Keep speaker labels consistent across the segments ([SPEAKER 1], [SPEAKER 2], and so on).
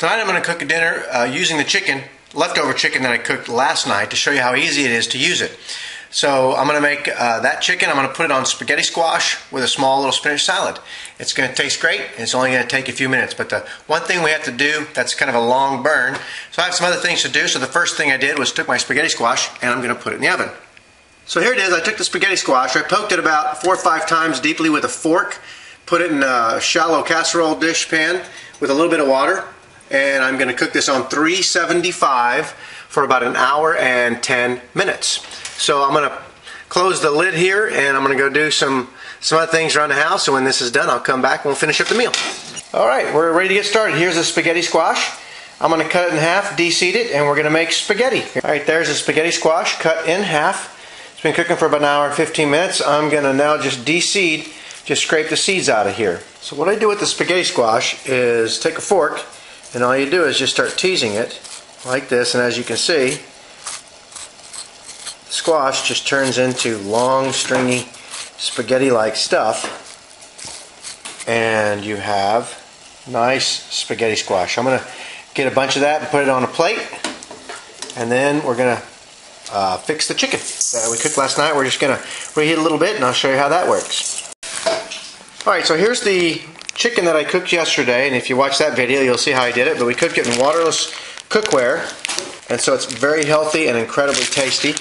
[SPEAKER 1] Tonight I'm going to cook a dinner using the chicken, leftover chicken that I cooked last night, to show you how easy it is to use it. So I'm going to make that chicken, I'm going to put it on spaghetti squash with a small little spinach salad. It's going to taste great, and it's only going to take a few minutes. But the one thing we have to do that's kind of a long burn, so I have some other things to do. So the first thing I did was took my spaghetti squash and I'm going to put it in the oven. So here it is. I took the spaghetti squash, I poked it about 4 or 5 times deeply with a fork, put it in a shallow casserole dish pan with a little bit of water, and I'm going to cook this on 375 for about an hour and 10 minutes. So I'm going to close the lid here, and I'm going to go do some other things around the house, and when this is done I'll come back and we'll finish up the meal. Alright, we're ready to get started. Here's the spaghetti squash. I'm going to cut it in half, de-seed it, and we're going to make spaghetti. Alright, there's the spaghetti squash cut in half. It's been cooking for about an hour and 15 minutes. I'm going to now just de-seed, just scrape the seeds out of here. So what I do with the spaghetti squash is take a fork, and all you do is just start teasing it like this, and as you can see, the squash just turns into long, stringy, spaghetti-like stuff, and you have nice spaghetti squash. I'm going to get a bunch of that and put it on a plate, and then we're going to fix the chicken that we cooked last night. We're just going to reheat a little bit, and I'll show you how that works. Alright, so here's the chicken that I cooked yesterday, and if you watch that video you'll see how I did it, but we cooked it in waterless cookware, and so it's very healthy and incredibly tasty.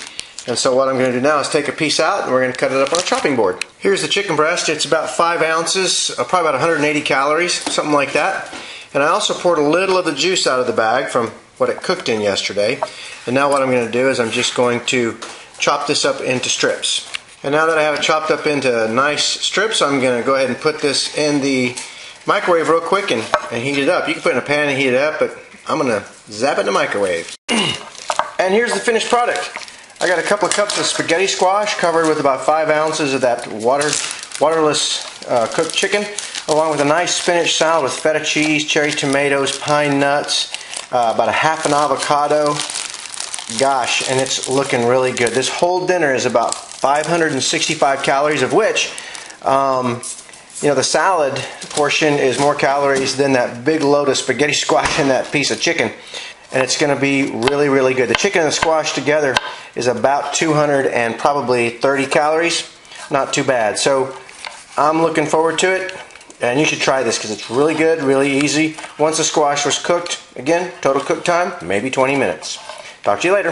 [SPEAKER 1] And so what I'm going to do now is take a piece out, and we're going to cut it up on a chopping board. Here's the chicken breast. It's about 5 ounces, probably about 180 calories, something like that. And I also poured a little of the juice out of the bag from what it cooked in yesterday. And now what I'm going to do is I'm just going to chop this up into strips. And now that I have it chopped up into nice strips, I'm going to go ahead and put this in the microwave real quick and heat it up. You can put it in a pan and heat it up, but I'm going to zap it in the microwave. And here's the finished product. I got a couple of cups of spaghetti squash covered with about 5 ounces of that waterless cooked chicken, along with a nice spinach salad with feta cheese, cherry tomatoes, pine nuts, about a half an avocado. Gosh, and it's looking really good. This whole dinner is about 565 calories, of which the salad portion is more calories than that big load of spaghetti squash and that piece of chicken. And it's going to be really, really good. The chicken and the squash together is about 200 and probably 30 calories. Not too bad. So I'm looking forward to it, and you should try this because it's really good, really easy. Once the squash was cooked, again, total cook time, maybe 20 minutes. Talk to you later.